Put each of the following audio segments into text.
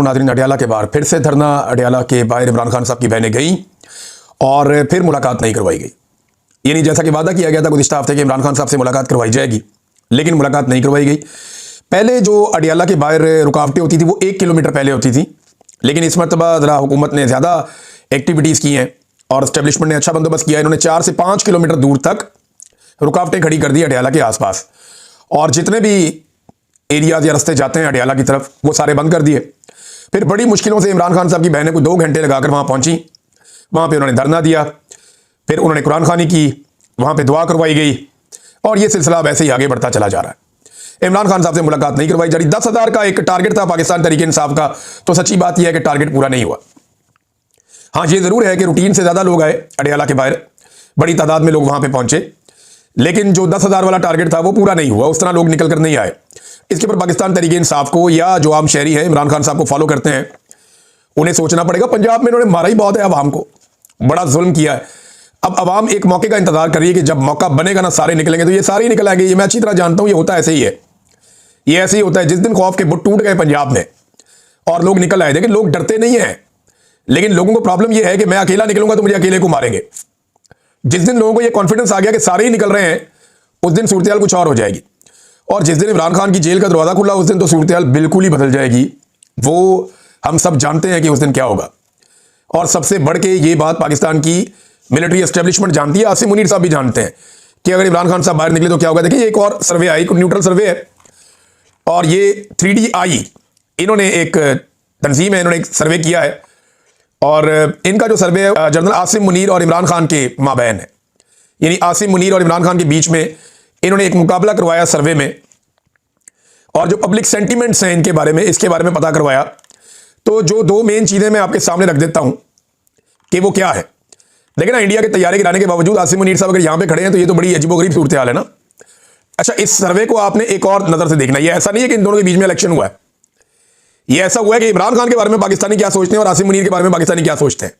नाज़रीन, अडयाला के बाहर फिर से धरना। अडयाला के बाहर इमरान खान साहब की बहनें गईं और फिर मुलाकात नहीं करवाई गई। यानी जैसा कि वादा किया गया था गुज़िश्ता हफ्ते कि इमरान खान साहब से मुलाकात करवाई जाएगी, लेकिन मुलाकात नहीं करवाई गई। पहले जो अडयाला के बाहर रुकावटें होती थी वो 1 किलोमीटर पहले होती थी, लेकिन इस मरतबा ज़रा हुकूमत ने ज़्यादा एक्टिविटीज़ की हैं और इस्टेब्लिशमेंट ने अच्छा बंदोबस्त किया। इन्होंने 4 से 5 किलोमीटर दूर तक रुकावटें खड़ी कर दी अडयाला के आसपास, और जितने भी एरियाज या रास्ते जाते हैं अडयाला की तरफ वो सारे बंद कर दिए। फिर बड़ी मुश्किलों से इमरान खान साहब की बहनें को 2 घंटे लगाकर वहाँ पहुँची। वहाँ पे उन्होंने धरना दिया, फिर उन्होंने कुरान खानी की, वहाँ पे दुआ करवाई गई, और ये सिलसिला अब ऐसे ही आगे बढ़ता चला जा रहा है। इमरान खान साहब से मुलाकात नहीं करवाई जा रही। 10,000 का एक टारगेट था पाकिस्तान तहरीक इंसाफ का, तो सच्ची बात यह है कि टारगेट पूरा नहीं हुआ। हाँ, ये ज़रूर है कि रूटीन से ज़्यादा लोग आए अडयाला के बाहर, बड़ी तादाद में लोग वहाँ पे पहुँचे, लेकिन जो 10,000 वाला टारगेट था वो पूरा नहीं हुआ। उस तरह लोग निकल कर नहीं आए। इसके ऊपर पाकिस्तान तहरीक इंसाफ को या जो आम शहरी है इमरान खान साहब को फॉलो करते हैं उन्हें सोचना पड़ेगा। पंजाब में इन्होंने मारा ही बहुत है अवाम को, बड़ा जुल्म किया है। अब अवाम एक मौके का इंतजार कर रही है कि जब मौका बनेगा ना सारे निकलेंगे, तो ये सारे ही निकल आएंगे। ये मैं अच्छी तरह जानता हूं, ये होता ऐसे ही है, ये ऐसे ही होता है। जिस दिन खौफ के बुत टूट गए पंजाब में और लोग निकल आए, देखिए लोग डरते नहीं है, लेकिन लोगों को प्रॉब्लम यह है कि मैं अकेला निकलूंगा तो मुझे अकेले को मारेंगे। जिस दिन लोगों को यह कॉन्फिडेंस आ गया कि सारे ही निकल रहे हैं, उस दिन सूरत हाल कुछ और हो जाएगी। और जिस दिन इमरान खान की जेल का दरवाजा खुला, उस दिन तो सूरत हाल बिल्कुल ही बदल जाएगी। वो हम सब जानते हैं कि उस दिन क्या होगा। और सबसे बढ़ के ये बात पाकिस्तान की मिलिट्री एस्टेब्लिशमेंट जानती है, आसिम मुनीर साहब भी जानते हैं कि अगर इमरान खान साहब बाहर निकले तो क्या होगा। देखिए एक और सर्वे आई, न्यूट्रल सर्वे है, और ये 3DI इन्होंने एक तंजीम है, इन्होंने एक सर्वे किया है, और इनका जो सर्वे है जनरल आसिम मुनीर और इमरान खान के माबैन है। यानी आसिम मुनीर और इमरान खान के बीच में इन्होंने एक मुकाबला करवाया सर्वे में, और जो पब्लिक सेंटीमेंट्स हैं इनके बारे में, इसके बारे में पता करवाया। तो जो 2 मेन चीज़ें मैं आपके सामने रख देता हूं कि वो क्या है। देखिए ना, इंडिया के तैयारे गिराने के बावजूद आसिम मुनीर साहब अगर यहां पे खड़े हैं तो ये तो बड़ी अजीबोगरीब सूरत हाल है ना। अच्छा, इस सर्वे को आपने एक और नज़र से देखना। ये ऐसा नहीं है कि इन दोनों के बीच में इलेक्शन हुआ है, ये ऐसा हुआ है कि इमरान खान के बारे में पाकिस्तानी क्या सोचते हैं और आसिम मुनीर के बारे में पाकिस्तानी क्या सोचते हैं।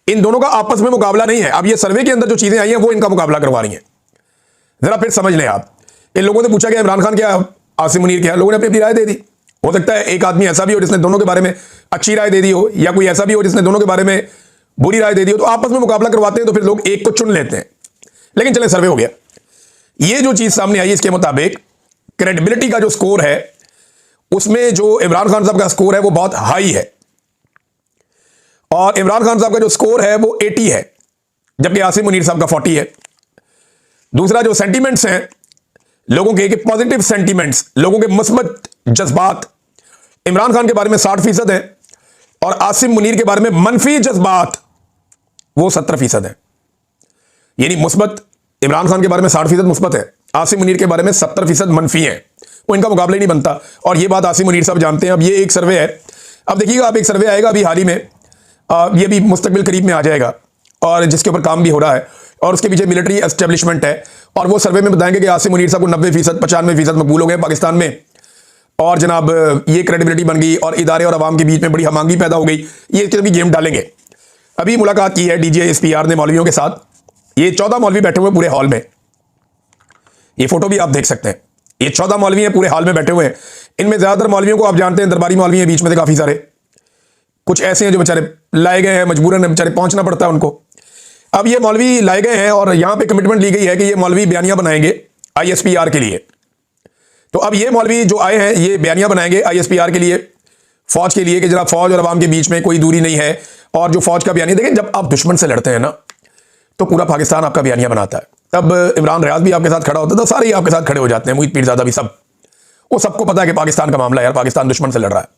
इन दोनों का आपस में मुकाबला नहीं है। अब ये सर्वे के अंदर जो चीज़ें आई हैं वो इनका मुकाबला करवा रही हैं। जरा फिर समझ लें आप। इन लोगों ने पूछा गया इमरान खान क्या, आसिम मुनीर क्या, लोगों ने अपनी अपनी राय दे दी। हो सकता है एक आदमी ऐसा भी हो जिसने दोनों के बारे में अच्छी राय दे दी हो, या कोई ऐसा भी हो जिसने दोनों के बारे में बुरी राय दे दी हो। तो आपस में मुकाबला करवाते हैं तो फिर लोग एक को चुन लेते हैं। लेकिन चले, सर्वे हो गया। ये जो चीज सामने आई, इसके मुताबिक क्रेडिबिलिटी का जो स्कोर है उसमें जो इमरान खान साहब का स्कोर है वो बहुत हाई है, और इमरान खान साहब का जो स्कोर है वो 80 है, जबकि आसिम मुनीर साहब का 40 है। दूसरा जो सेंटीमेंट्स हैं लोगों के, पॉजिटिव सेंटीमेंट्स, लोगों के मुस्बत जज्बात, इमरान खान के बारे में 60% है, और आसिम मुनीर के बारे में मनफी जज्बात वो 70% है। यानी मुस्बत इमरान खान के बारे में 60% मुस्बत है, आसिम मुनीर के बारे में 70% मनफी है। वो इनका मुकाबला ही नहीं बनता, और ये बात आसिम मुनीर साहब जानते हैं। अब ये एक सर्वे है, अब देखिएगा आप, एक सर्वे आएगा अभी हाल ही में, ये भी मुस्तकबिल करीब में आ जाएगा, और जिसके ऊपर काम भी हो रहा है, और उसके पीछे मिलिट्री एस्टेब्लिशमेंट है। और वो सर्वे में बताएंगे कि आसिम मुनीर साहब को 90%, 95% मकबूल हो गए पाकिस्तान में, और जनाब ये क्रेडिबिलिटी बन गई, और इदारे और आवाम के बीच में बड़ी हमांगी पैदा हो गई। ये भी गेम डालेंगे। अभी मुलाकात की है DGI-SPR ने मौलवियों के साथ। ये 14 मौलवी बैठे हुए पूरे हॉल में, ये फोटो भी आप देख सकते हैं। ये 14 मौलवी हैं, पूरे हॉल में बैठे हुए हैं। इनमें ज्यादातर मौलवियों को आप जानते हैं, दरबारी मौलवी हैं, बीच में से काफी सारे, कुछ ऐसे हैं जो बेचारे लाए गए हैं, मजबूरन बेचारे पहुंचना पड़ता है उनको। अब ये मौलवी लाए गए हैं, और यहां पे कमिटमेंट ली गई है कि ये मौलवी बयानियां बनाएंगे ISPR के लिए। तो अब ये मौलवी जो आए हैं ये बयानियां बनाएंगे ISPR के लिए, फौज के लिए, कि जरा फौज और आवाम के बीच में कोई दूरी नहीं है, और जो फौज का बयानिया, देखें जब आप दुश्मन से लड़ते हैं ना तो पूरा पाकिस्तान आपका बयानिया बनाता है। तब इमरान रियाज भी आपके साथ खड़ा होता है, तो सारे ही आपके साथ खड़े हो जाते हैं, मुहीद पीरजादा भी, सब, वो सबको पता है कि पाकिस्तान का मामला है यार, पाकिस्तान दुश्मन से लड़ रहा है।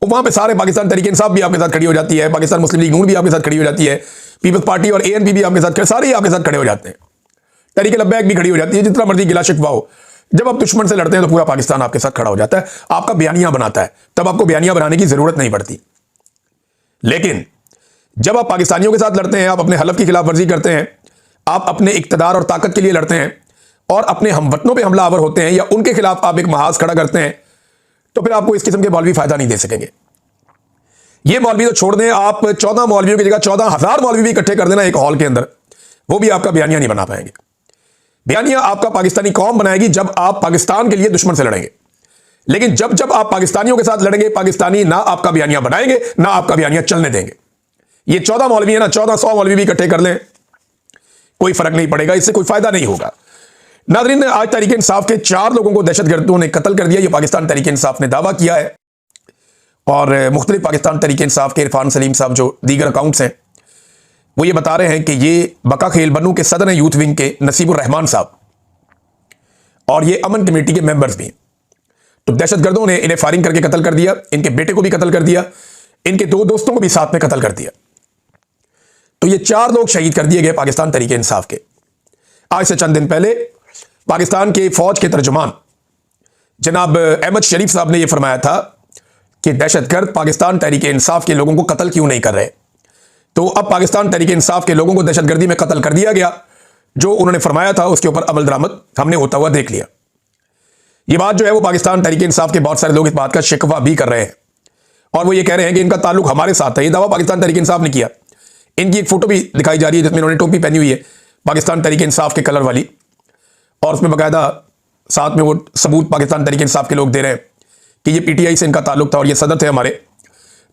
वहां पे सारे पाकिस्तान तहरीक इंसाफ भी आपके साथ खड़ी हो जाती है, पाकिस्तान मुस्लिम लीग नून भी आपके साथ खड़ी हो जाती है, पीपल्स पार्टी और ANP भी आपके साथ, सारे ही आपके साथ खड़े हो जाते हैं, तहरीक लब्बैक भी खड़ी हो जाती है, जितना मर्जी गिला शिकवा हो। जब आप दुश्मन से लड़ते हैं तो पूरा पाकिस्तान आपके साथ खड़ा हो जाता है, आपका बयानिया बनाता है, तब आपको बयानिया बनाने की जरूरत नहीं पड़ती। लेकिन जब आप पाकिस्तानियों के साथ लड़ते हैं, आप अपने हलफ की खिलाफ वर्जी करते हैं, आप अपने इक्तदार और ताकत के लिए लड़ते हैं, और अपने हमवतनों पे हमलावर होते हैं, या उनके खिलाफ आप एक महाज खड़ा करते हैं, तो फिर आपको इस किस्म के मौलवी फायदा नहीं दे सकेंगे। ये मौलवी तो छोड़ दें, आप 14 मौलवियों की जगह 14,000 मौलवी भी इकट्ठे कर देना एक हॉल के अंदर, वो भी आपका बयानिया नहीं बना पाएंगे। बयानिया आपका पाकिस्तानी कौम बनाएगी जब आप पाकिस्तान के लिए दुश्मन से लड़ेंगे। लेकिन जब जब आप पाकिस्तानियों के साथ लड़ेंगे, पाकिस्तानी ना आपका बयानिया बनाएंगे, ना आपका बयानिया चलने देंगे। ये 14 मौलवी है ना, 1400 मौलवी भी इकट्ठे कर लें, कोई फर्क नहीं पड़ेगा, इससे कोई फायदा नहीं होगा। नाज़रीन, आज तहरीक इंसाफ के 4 लोगों को दहशतगर्दों ने कत्ल कर दिया, ये पाकिस्तान तहरीक इंसाफ ने दावा किया है। और मुख्तलिफ पाकिस्तान तहरीक इंसाफ के इरफान सलीम साहब जो दीगर अकाउंट्स हैं, वो ये बता रहे हैं कि ये बका खेल बन्नू के सदर हैं यूथ विंग के नसीबुर रहमान साहब, और ये अमन कमेटी के मेंबर्स भी हैं। तो दहशतगर्दों ने इन्हें फायरिंग करके कत्ल कर दिया, इनके बेटे को भी कत्ल कर दिया, इनके 2 दोस्तों को भी साथ में कत्ल कर दिया। तो ये 4 लोग शहीद कर दिए गए पाकिस्तान तहरीक इंसाफ के। आज से चंद दिन पहले पाकिस्तान के फौज के तर्जुमान जनाब अहमद शरीफ साहब ने यह फरमाया था कि दहशतगर्द पाकिस्तान तहरीक इंसाफ के लोगों को कत्ल क्यों नहीं कर रहे। तो अब पाकिस्तान तहरीक इंसाफ के लोगों को दहशतगर्दी में कत्ल कर दिया गया। जो उन्होंने फरमाया था उसके ऊपर अमल दरामद हमने होता हुआ देख लिया। ये बात जो है वो पाकिस्तान तहरीक इंसाफ के बहुत सारे लोग इस बात का शिकवा भी कर रहे हैं, और वो ये कह रहे हैं कि इनका ताल्लुक हमारे साथ है। ये दावा पाकिस्तान तहरीक इंसाफ ने किया। इनकी एक फोटो भी दिखाई जा रही है जिसमें इन्होंने टोपी पहनी हुई है पाकिस्तान तहरीक इंसाफ के कलर वाली, और उसमें बाकायदा साथ में वो सबूत पाकिस्तान तहरीक इंसाफ के लोग दे रहे हैं कि ये पीटीआई से इनका ताल्लुक था और ये सदर थे हमारे।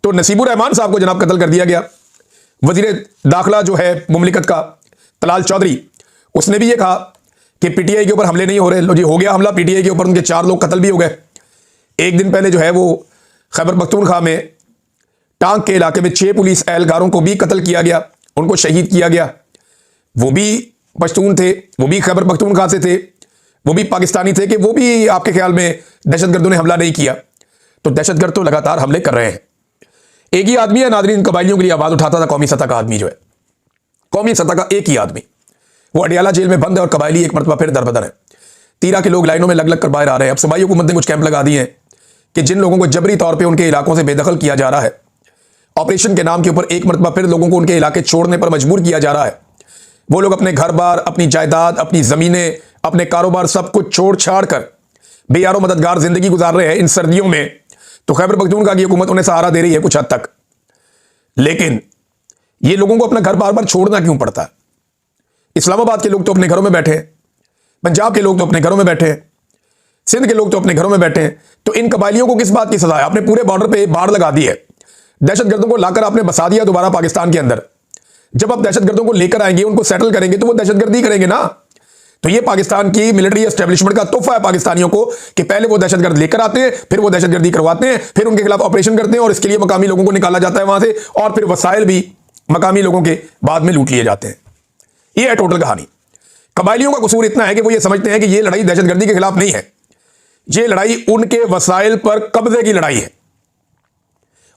तो नसीबुर रहमान साहब को जनाब कत्ल कर दिया गया। वजीर दाखिला जो है मुमलिकत का तलाल चौधरी, उसने भी ये कहा कि पीटीआई के ऊपर हमले नहीं हो रहे। लो जी, हो गया हमला पीटीआई के ऊपर, उनके 4 लोग कत्ल भी हो गए। एक दिन पहले जो है वो खैबर पख्तूनख्वा में टांग के इलाके में 6 पुलिस एहलकारों को भी कत्ल किया गया, उनको शहीद किया गया। वो भी पश्तून थे, वो भी खैबर पख्तूनख्वा से थे, वो भी पाकिस्तानी थे, कि वो भी आपके ख्याल में दहशतगर्दों ने हमला नहीं किया। तो दहशतगर्द तो लगातार हमले कर रहे हैं। एक ही आदमी है नाज़रीन, कबायलियों के लिए आवाज उठाता था, कौमी सतह का आदमी जो है, कौमी सतह का एक ही आदमी, वो अडियाला जेल में बंद है और कबायली एक मरतबा फिर दरबदर है। तीरा के लोग लाइनों में लग लग कर बाहर आ रहे हैं। अब सूबाई हुकूमत ने कुछ कैंप लगा दिए हैं कि जिन लोगों को जबरी तौर पर उनके इलाकों से बेदखल किया जा रहा है, ऑपरेशन के नाम के ऊपर एक मरतबा फिर लोगों को उनके इलाके छोड़ने पर मजबूर किया जा रहा है। वो लोग अपने घर बार, अपनी जायदाद, अपनी जमीनें, अपने कारोबार सब कुछ छोड़ छाड़ कर बेयारो मददगार जिंदगी गुजार रहे हैं इन सर्दियों में। तो खैबर पख्तूनख्वा की हुकूमत उन्हें सहारा दे रही है कुछ हद तक, लेकिन ये लोगों को अपना घर बार बार छोड़ना क्यों पड़ता है? इस्लामाबाद के लोग तो अपने घरों में बैठे हैं, पंजाब के लोग तो अपने घरों में बैठे हैं, सिंध के लोग तो अपने घरों में बैठे हैं। तो इन कबायलियों को किस बात की सजा है? आपने पूरे बॉर्डर पे बाढ़ लगा दी है, दहशतगर्दों को लाकर आपने बसा दिया दोबारा पाकिस्तान के अंदर। जब आप दहशतगर्दों को लेकर आएंगे, उनको सेटल करेंगे, तो वो दहशतगर्दी करेंगे ना। तो ये पाकिस्तान की मिलिट्री एस्टेब्लिशमेंट का तोहफा है पाकिस्तानियों को कि पहले वो दहशतगर्द लेकर आते हैं, फिर वो दहशतगर्दी करवाते हैं, फिर उनके खिलाफ ऑपरेशन करते हैं, और इसके लिए मकामी लोगों को निकाला जाता है वहां से, और फिर वसाइल भी मकामी लोगों के बाद में लूट लिए जाते हैं। ये है टोटल कहानी। कबायलियों का कसूर इतना है कि वो ये समझते हैं कि ये लड़ाई दहशतगर्दी के खिलाफ नहीं है, ये लड़ाई उनके वसाइल पर कब्जे की लड़ाई है,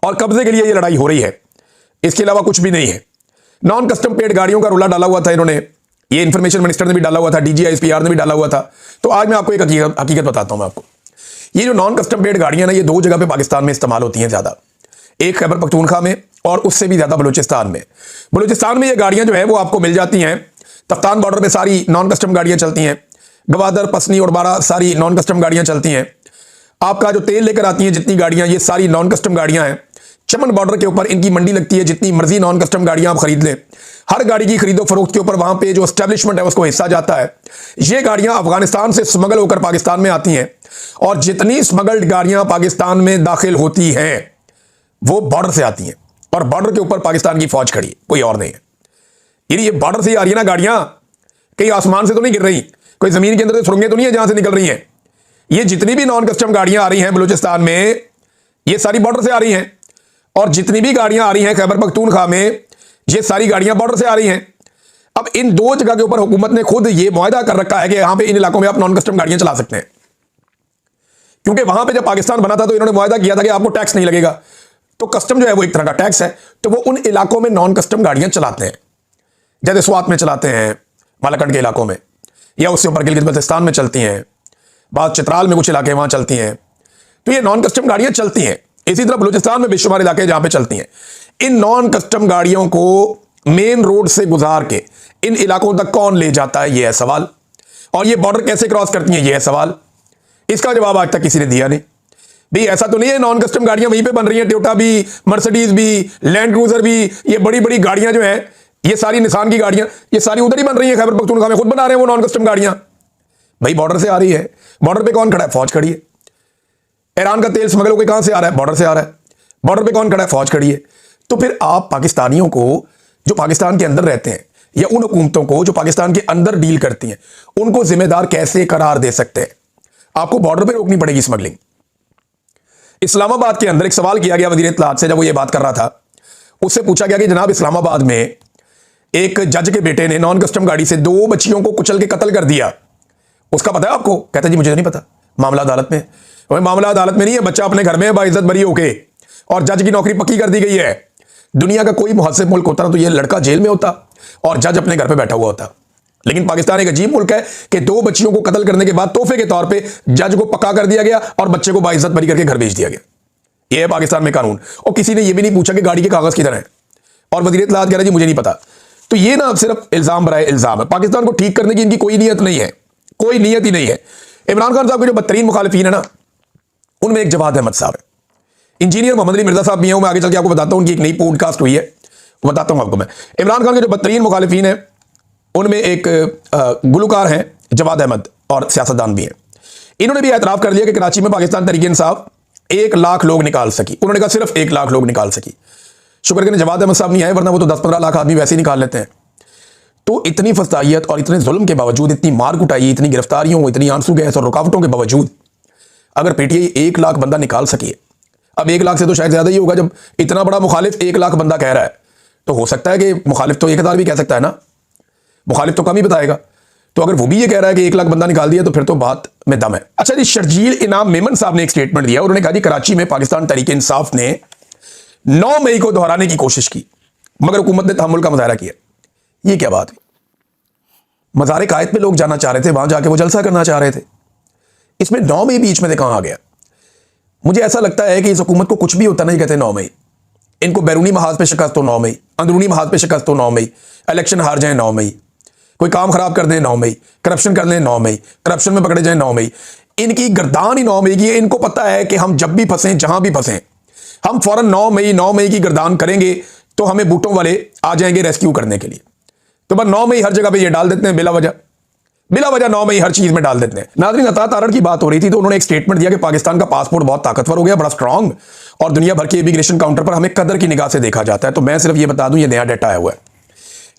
और कब्जे के लिए ये लड़ाई हो रही है, इसके अलावा कुछ भी नहीं है। नॉन कस्टम पेड गाड़ियों का रुला डाला हुआ था इन्होंने, ये इंफॉर्मेशन मिनिस्टर ने भी डाला हुआ था, डीजी आईएसपीआर ने भी डाला हुआ था। तो आज मैं आपको एक हकीकत बताता हूं मैं आपको। ये जो नॉन कस्टम पेड गाड़ियां ना, ये 2 जगह पे पाकिस्तान में इस्तेमाल होती हैं ज्यादा, एक खैबर पख्तूनख्वा में और उससे भी ज्यादा बलूचिस्तान में। बलूचिस्तान में ये गाड़ियां जो है वो आपको मिल जाती हैं, तख्तान बॉर्डर पे सारी नॉन कस्टम गाड़ियां चलती हैं, गवादर, पसनी और बारा सारी नॉन कस्टम गाड़ियां चलती हैं। आपका जो तेल लेकर आती हैं जितनी गाड़ियां, ये सारी नॉन कस्टम गाड़ियां हैं। चमन बॉर्डर के ऊपर इनकी मंडी लगती है, जितनी मर्जी नॉन कस्टम गाड़ियां आप खरीद लें, हर गाड़ी की खरीदो फरोख्त के ऊपर वहां पे जो एस्टेब्लिशमेंट है उसको हिस्सा जाता है। ये गाड़ियां अफगानिस्तान से स्मगल होकर पाकिस्तान में आती हैं, और जितनी स्मगल्ड गाड़ियां पाकिस्तान में दाखिल होती हैं वो बॉर्डर से आती हैं, और बॉर्डर के ऊपर पाकिस्तान की फौज खड़ी है, कोई और नहीं है। ये बॉर्डर से ही आ रही है ना गाड़ियां, कहीं आसमान से तो नहीं गिर रही, कोई जमीन के अंदर से सुरंगें तो नहीं है जहां से निकल रही हैं। ये जितनी भी नॉन कस्टम गाड़ियां आ रही हैं बलूचिस्तान में, ये सारी बॉर्डर से आ रही हैं, और जितनी भी गाड़ियां आ रही हैं खैबर पख्तूनख्वा में, ये सारी गाड़ियां बॉर्डर से आ रही हैं। अब इन 2 जगह के ऊपर हुकूमत ने खुद ये मुआहदा कर रखा है कि यहां पे इन इलाकों में आप नॉन कस्टम गाड़ियां चला सकते हैं, क्योंकि वहां पे जब पाकिस्तान बना था तो इन्होंने मुआहदा किया था कि आपको टैक्स नहीं लगेगा। तो कस्टम जो है वो एक तरह का टैक्स है, तो वो उन इलाकों में नॉन कस्टम गाड़ियां चलाते हैं, जैसे स्वात में चलाते हैं, मालाकंड के इलाकों में, या उससे ऊपर गिलगित बल्तिस्तान में चलती हैं, बाद चित्राल में कुछ इलाके वहां चलती हैं। तो ये नॉन कस्टम गाड़ियां चलती हैं। इसी तरह बलूचिस्तान में बेशुमार इलाके जहां पे चलती हैं। इन नॉन कस्टम गाड़ियों को मेन रोड से गुजार के इन इलाकों तक कौन ले जाता है, यह है सवाल। और ये बॉर्डर कैसे क्रॉस करती हैं, यह है सवाल। इसका जवाब आज तक किसी ने दिया नहीं। भाई ऐसा तो नहीं है नॉन कस्टम गाड़ियां वहीं पे बन रही हैं, टोयोटा भी, मर्सिडीज भी, लैंड क्रूजर भी, ये बड़ी बड़ी गाड़ियां जो हैं, ये सारी निसान की गाड़ियां, ये सारी उधर ही बन रही हैं, खैबर पख्तूनख्वा में खुद बना रहे हैं वो नॉन कस्टम गाड़ियां। भाई बॉर्डर से आ रही है, बॉर्डर पे कौन खड़ा है? फौज खड़ी है। ईरान का तेल स्मगल होकर कहां से आ रहा है? बॉर्डर से आ रहा है। बॉर्डर पे कौन खड़ा है? फौज खड़ी है। तो फिर आप पाकिस्तानियों को, जो पाकिस्तान के अंदर रहते हैं, या उन हुकूमतों को जो पाकिस्तान के अंदर डील करती हैं, उनको जिम्मेदार कैसे करार दे सकते हैं? आपको बॉर्डर पे रोकनी पड़ेगी स्मगलिंग। इस्लामाबाद के अंदर एक सवाल किया गया वजीर इत्तलात से, जब वो ये बात कर रहा था, उससे पूछा गया कि जनाब इस्लामाबाद में एक जज के बेटे ने नॉन कस्टम गाड़ी से 2 बच्चियों को कुचल के कत्ल कर दिया, उसका पता है आपको? कहते जी मुझे नहीं पता, मामला अदालत में। मामला अदालत में नहीं है, बच्चा अपने घर में है बाइज्जत बरी होके, और जज की नौकरी पक्की कर दी गई है। दुनिया का कोई मुहस्सिब मुल्क होता ना तो ये लड़का जेल में होता और जज अपने घर पे बैठा हुआ होता। लेकिन पाकिस्तान एक अजीब मुल्क है कि 2 बच्चियों को कत्ल करने के बाद तोहफे के तौर पे जज को पक्का कर दिया गया और बच्चे को बाइज्जत बरी करके घर भेज दिया गया। यह है पाकिस्तान में कानून। और किसी ने यह भी नहीं पूछा कि गाड़ी के कागज किधर है, और वजीर इत्तलात कह रहे जी मुझे नहीं पता। तो ये ना सिर्फ इल्जाम बराए इल्जाम है। पाकिस्तान को ठीक करने की इनकी कोई नीयत नहीं है, कोई नीयत ही नहीं है। इमरान खान साहब के जो बदतरीन मुखालिफिन है ना, उनमें एक जवाद अहमद साहब है, इंजीनियर मोहम्मद अली मिर्जा साहब भी हैं। मैं आगे चल के आपको बताता हूं, उनकी एक नई पॉडकास्ट हुई है, बताता हूं आपको मैं। इमरान खान के जो बदतरीन मुखालिफिन है उनमें एक गुलकार हैं जवाद अहमद, और सियासतदान भी हैं। इन्होंने भी एतराफ़ कर लिया कि कराची में पाकिस्तान तहरीक इंसाफ 1 लाख लोग निकाल सकी। उन्होंने कहा सिर्फ 1 लाख लोग निकाल सकी। शुक्र करें जवाद अहमद साहब नहीं आए, वरना वो तो 10-15 लाख आदमी वैसे ही निकाल लेते हैं। तो इतनी फसाइयत और इतने जुल्म के बावजूद, इतनी मार कुटाई, इतनी गिरफ्तारियों, इतनी आंसू गैस और रुकावटों के बावजूद अगर पीटीआई 1 लाख बंदा निकाल सकी है, अब 1 लाख से तो शायद ज्यादा ही होगा। जब इतना बड़ा मुखालिफ 1 लाख बंदा कह रहा है, तो हो सकता है कि मुखालिफ तो 1000 भी कह सकता है ना, मुखालिफ तो कम ही बताएगा। तो अगर वो भी ये कह रहा है कि 1 लाख बंदा निकाल दिया, तो फिर तो बात में दम है। अच्छा जी, शर्जील इनाम मेमन साहब ने एक स्टेटमेंट दिया। उन्होंने कहा जी कराची में पाकिस्तान तहरीक इंसाफ ने 9 मई को दोहराने की कोशिश की, मगर हुकूमत ने तहम्मुल का मुजाहरा किया। ये क्या बात हुई? मज़ार कायद पे लोग जाना चाह रहे थे, वहां जाके वो जलसा करना चाह रहे थे। इसमें 9 मई बीच में से कहां आ गया? मुझे ऐसा लगता है कि इस हुकूमत को कुछ भी होता नहीं कहते 9 मई। इनको बैरूनी महाज पे शिकस्त तो 9 मई, अंदरूनी महाज पे शिकस्त तो 9 मई, इलेक्शन हार जाए 9 मई, कोई काम खराब कर दें 9 मई, करप्शन कर लें 9 मई, करप्शन में पकड़े जाए 9 मई। इनकी गर्दान ही 9 मई की है। इनको पता है कि हम जब भी फंसे, जहां भी फंसे, हम फौरन 9 मई की गर्दान करेंगे तो हमें बूटों वाले आ जाएंगे रेस्क्यू करने के लिए। तो बस 9 मई हर जगह पे ये डाल देते हैं, बिला वजह 9 मई हर चीज में डाल देते हैं। नाज़रीन, अता तारड़ की बात हो रही थी तो उन्होंने एक स्टेटमेंट दिया कि पाकिस्तान का पासपोर्ट बहुत ताकतवर हो गया, बड़ा स्ट्रांग, और दुनिया भर के इमिग्रेशन काउंटर पर हमें कदर की निगाह से देखा जाता है। तो मैं सिर्फ ये बता दूं, ये नया डेटा आया हुआ है।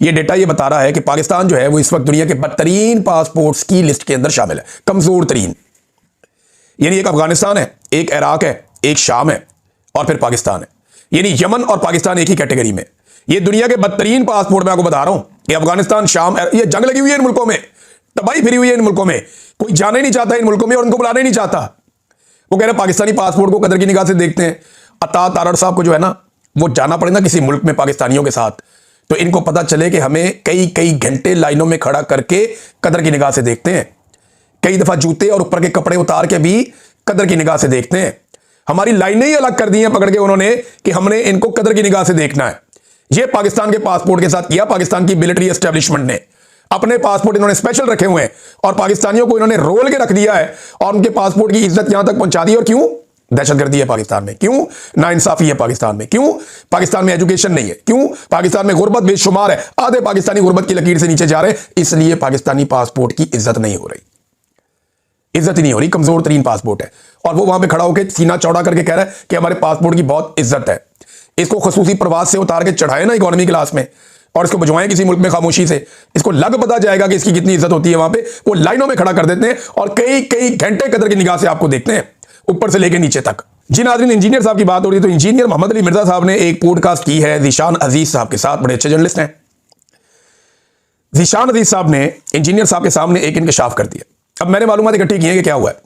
ये डेटा ये बता रहा है कि पाकिस्तान जो है वो इस वक्त दुनिया के बदतरीन पासपोर्ट्स की लिस्ट के अंदर शामिल है, कमजोर तरीन। यानी एक अफगानिस्तान है, एक इराक है, एक शाम है, और फिर पाकिस्तान है। यानी यमन और पाकिस्तान एक ही कैटेगरी में। ये दुनिया के बदतरीन पासपोर्ट मैं आपको बता रहा हूं। ये अफगानिस्तान, शाम, ये जंग लगी हुई है इन मुल्कों में, तबाही फिरी हुई है इन मुल्कों में, कोई जाने नहीं चाहता इन मुल्कों में और उनको बुलाने नहीं चाहता। वो कह रहे पाकिस्तानी पासपोर्ट को कदर की निगाह से देखते हैं। अता तारड़ साहब को जो है ना, वो जाना पड़ेगा किसी मुल्क में पाकिस्तानियों के साथ, तो इनको पता चले कि हमें कई घंटे लाइनों में खड़ा करके कदर की निगाह से देखते हैं। कई दफा जूते और ऊपर के कपड़े उतार के भी कदर की निगाह से देखते हैं। हमारी लाइनें ही अलग कर दी हैं पकड़ के उन्होंने कि हमने इनको कदर की निगाह से देखना है। ये पाकिस्तान के पासपोर्ट के साथ किया। पाकिस्तान की मिलिट्री एस्टेब्लिशमेंट ने अपने पासपोर्ट इन्होंने स्पेशल रखे हुए हैं और पाकिस्तानियों को इन्होंने रोल के रख दिया है और उनके पासपोर्ट की इज्जत यहां तक पहुंचा दी। और क्यों? दहशतगर्दी है पाकिस्तान में, क्यों नाइंसाफी है पाकिस्तान में, क्यों पाकिस्तान में एजुकेशन नहीं है, क्यों पाकिस्तान में गुर्बत बेशुमार है, आधे पाकिस्तानी गुर्बत की लकीर से नीचे जा रहे हैं, इसलिए पाकिस्तानी पासपोर्ट की इज्जत नहीं हो रही, इज्जत ही नहीं हो रही। कमजोर तरीन पासपोर्ट है और वो वहां पे खड़ा होकर सीना चौड़ा करके कह रहा है कि हमारे पासपोर्ट की बहुत इज्जत है। इसको खसूसी प्रवास से उतार के चढ़ाए ना इकोनॉमी क्लास में और इसको भिजवाएं किसी मुल्क में खामोशी से, इसको लग पता जाएगा कि इसकी कितनी इज्जत होती है। वहां पे वो लाइनों में खड़ा कर देते हैं और कई घंटे कदर की निगाह से आपको देखते हैं ऊपर से लेकर नीचे तक। जी नाज़रीन, इंजीनियर साहब की बात हो रही है तो इंजीनियर मोहम्मद अली मिर्जा साहब ने एक पॉडकास्ट की है ज़ीशान अजीज साहब के साथ, बड़े अच्छे जर्नलिस्ट हैं। ज़ीशान अजीज साहब ने इंजीनियर साहब के सामने एक इंकशाफ कर दिया। अब मैंने मालूमात इकट्ठी की है कि क्या हुआ है।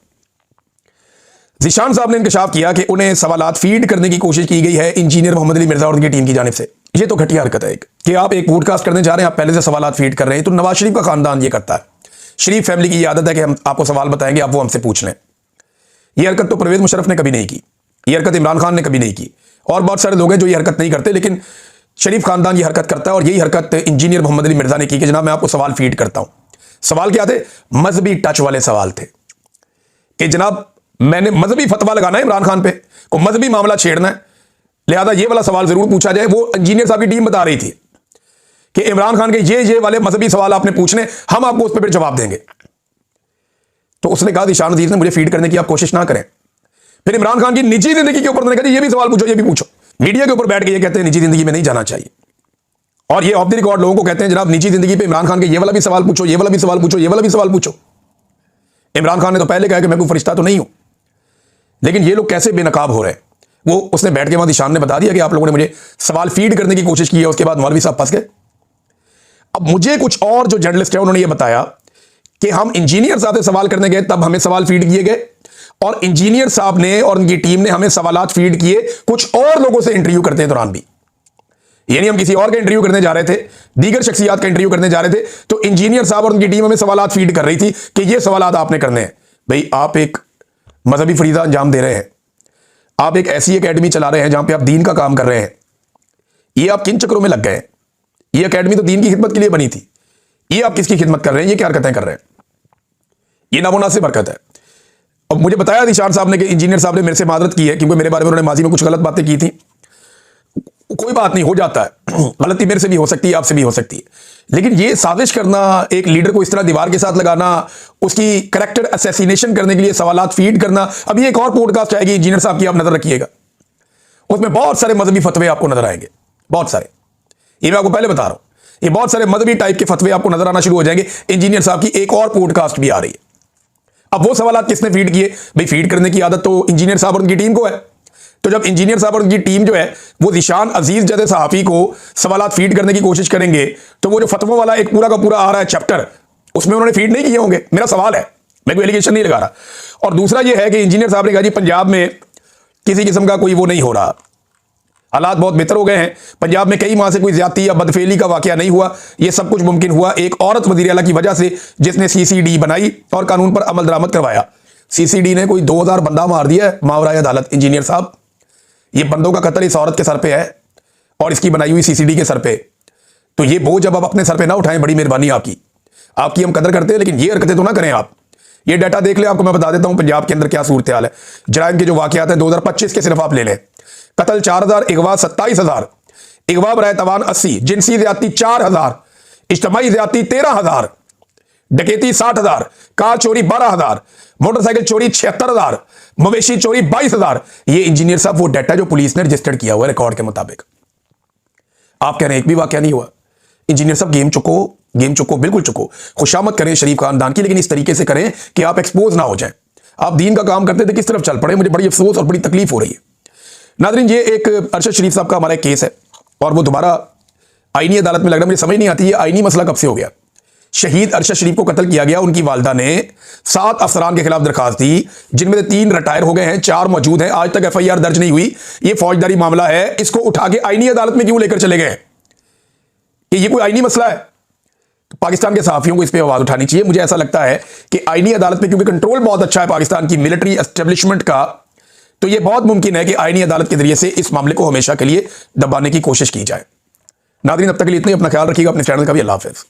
ज़ीशान साहब ने इंकशाफ किया कि उन्हें सवालात फीड करने की कोशिश की गई है इंजीनियर मोहम्मद अली मिर्जा और उनकी टीम की जानिब से। ये तो घटिया हरकत है कि आप एक पॉडकास्ट करने जा रहे हैं, आप पहले से सवालात फीड कर रहे हैं। तो नवाज शरीफ का खानदान ये करता है, शरीफ फैमिली की ये आदत है कि हम आपको सवाल बताएंगे, आप वो हमसे पूछ लें। ये हरकत तो परवेज मुशर्रफ ने कभी नहीं की, ये हरकत इमरान खान ने कभी नहीं की, और बहुत सारे लोग हैं जो ये हरकत नहीं करते, लेकिन शरीफ खानदान ये हरकत करता है। और यही हरकत इंजीनियर मोहम्मद अली मिर्जा ने की कि जनाब मैं आपको सवाल फीड करता हूं। सवाल क्या थे? मजहबी टच वाले सवाल थे कि जनाब मैंने मजहबी फतवा लगाना है इमरान खान पे, को मजहबी मामला छेड़ना है, लिहाजा ये वाला सवाल जरूर पूछा जाए। वो इंजीनियर साहब की टीम बता रही थी कि इमरान खान के ये वाले मजहबी सवाल आपने पूछने, हम आपको उस पर जवाब देंगे। तो उसने कहा ज़ीशान अजीज ने मुझे फीड करने की आप कोशिश ना करें, फिर इमरान खान की निजी जिंदगी के ऊपर उन्होंने कहा ये भी सवाल पूछो, ये भी पूछो। मीडिया के ऊपर बैठ के ये कहते हैं निजी जिंदगी में नहीं जाना चाहिए, और ये ऑफ द रिकॉर्ड लोगों को कहते हैं जनाब निजी जिंदगी पे इमरान खान के ये वाला भी सवाल पूछो, ये वाला भी सवाल पूछो, ये वाला भी सवाल पूछो। इमरान खान ने तो पहले कहा कि मैं कोई फरिश्ता तो नहीं हूं, लेकिन ये लोग कैसे बेनकाब हो रहे हैं। वो उसने बैठ के वहां दिशान ने बता दिया कि आप लोगों ने मुझे सवाल फीड करने की कोशिश की है, उसके बाद मौलवी साहब फंस गए। अब मुझे कुछ और जो जर्नलिस्ट है उन्होंने ये बताया कि हम इंजीनियर साहब से सवाल करने गए, तब हमें सवाल फीड किए गए, और इंजीनियर साहब ने और उनकी टीम ने हमें सवालात फीड किए कुछ और लोगों से इंटरव्यू करते दौरान भी। यानी हम किसी और का इंटरव्यू करने जा रहे थे, दीगर शख्सियात का इंटरव्यू करने जा रहे थे, तो इंजीनियर साहब और उनकी टीम हमें सवालात फीड कर रही थी कि ये सवालात आपने करने हैं। भाई आप एक मजहबी फरीदा अंजाम दे रहे हैं, आप एक ऐसी एकेडमी चला रहे हैं जहां पे आप दीन का काम कर रहे हैं, ये आप किन चक्रों में लग गए? ये एकेडमी तो दीन की खिदमत के लिए बनी थी, ये आप किसकी खिदमत कर रहे हैं? ये क्या हरकतें कर रहे हैं? ये नामुनासिब हरकत है। अब मुझे बताया निशान साहब ने कि इंजीनियर साहब ने मेरे से मादरत की है क्योंकि मेरे बारे में उन्होंने माजी में कुछ गलत बातें की थी। कोई बात नहीं, हो जाता है, गलती मेरे से भी हो सकती है, आपसे भी हो सकती है, लेकिन ये साजिश करना, एक लीडर को इस तरह दीवार के साथ लगाना, उसकी कैरेक्टर असैसिनेशन करने के लिए सवालात फीड करना। अभी एक और पॉडकास्ट आएगी इंजीनियर साहब की, आप नजर रखिएगा, उसमें बहुत सारे मजहबी फतवे आपको नजर आएंगे, बहुत सारे। ये मैं आपको पहले बता रहा हूं, ये बहुत सारे मजहबी टाइप के फतवे आपको नजर आना शुरू हो जाएंगे। इंजीनियर साहब की एक और पॉडकास्ट भी आ रही है। अब वो सवालात किसने फीड किए? भाई फीड करने की आदत तो इंजीनियर साहब और उनकी टीम को है। तो जब इंजीनियर साहब और उनकी टीम जो है वो जिशान अजीज जैसे सहाफी को सवालात फीड करने की कोशिश करेंगे, तो वो जो फतवों वाला एक पूरा का पूरा आ रहा है चैप्टर, उसमें उन्होंने फीड नहीं किए होंगे। मेरा सवाल है, मैं कोई एलिगेशन नहीं लगा रहा। और दूसरा ये है कि इंजीनियर साहब ने कहा जी पंजाब में किसी किस्म का कोई वो नहीं हो रहा, हालात बहुत बेहतर हो गए हैं, पंजाब में कई माह से कोई ज्यादती या बदफेली का वाकया नहीं हुआ। ये सब कुछ मुमकिन हुआ एक औरत वज़ीर आला की वजह से, जिसने सीसीडी बनाई और कानून पर अमल दरामद करवाया। सीसीडी ने कोई 2000 बंदा मार दिया है मावराए अदालत। इंजीनियर साहब, ये बंदों का कत्ल इस औरत के सर पे है और इसकी बनाई हुई सीसीडी के सर पे। तो ये बोझ अब आप अपने सर पे ना उठाएं, बड़ी मेहरबानी आपकी हम कदर करते हैं, लेकिन ये हरकतें तो ना करें आप। ये डाटा देख ले, आपको मैं बता देता हूं पंजाब के अंदर क्या सूरत हाल है। जराइम के जो वाकयात हैं 2025 के सिर्फ आप ले लें, कत्ल 4000, अगवा 27000, अगवा बराए तवान 80, जिनसी ज्यादती 4000, इज्तमाई ज्यादती 13000, डकैती 60000, कार चोरी 12000, मोटरसाइकिल चोरी 76000, मवेशी चोरी 22000। ये इंजीनियर साहब वो डाटा जो पुलिस ने रजिस्टर्ड किया हुआ है रिकॉर्ड के मुताबिक। आप कह रहे हैं एक भी वाकया नहीं हुआ। इंजीनियर साहब गेम चुको, बिल्कुल चुको। खुशामद करें शरीफ खानदान की, लेकिन इस तरीके से करें कि आप एक्सपोज ना हो जाएं। आप दीन का काम करते थे, किस तरफ चल पड़े, मुझे बड़ी अफसोस और बड़ी तकलीफ हो रही है। नाज़रीन, ये एक अरशद शरीफ साहब का हमारा एक केस है और वो दोबारा आईनी अदालत में लग रहा है। मुझे समझ नहीं आती ये आईनी मसला कब से हो गया। शहीद अरशद शरीफ को कत्ल किया गया, उनकी वालदा ने 7 अफसरान के खिलाफ दरखास्त दी, जिनमें से 3 रिटायर हो गए हैं, 4 मौजूद हैं। आज तक FIR दर्ज नहीं हुई। ये फौजदारी मामला है, इसको उठा के आईनी अदालत में क्यों लेकर चले गए कि ये कोई आईनी मसला है? तो पाकिस्तान के सहाफियों को इस पर आवाज उठानी चाहिए। मुझे ऐसा लगता है कि आईनी अदालत में क्योंकि कंट्रोल बहुत अच्छा है पाकिस्तान की मिलिट्री एस्टेब्लिशमेंट का, तो यह बहुत मुमकिन है कि आईनी अदालत के जरिए से इस मामले को हमेशा के लिए दबाने की कोशिश की जाए। नाज़रीन, अब तक के लिए इतना ही। अपना ख्याल रखिएगा, अपने चैनल का भी। अल्लाह हाफ़िज़।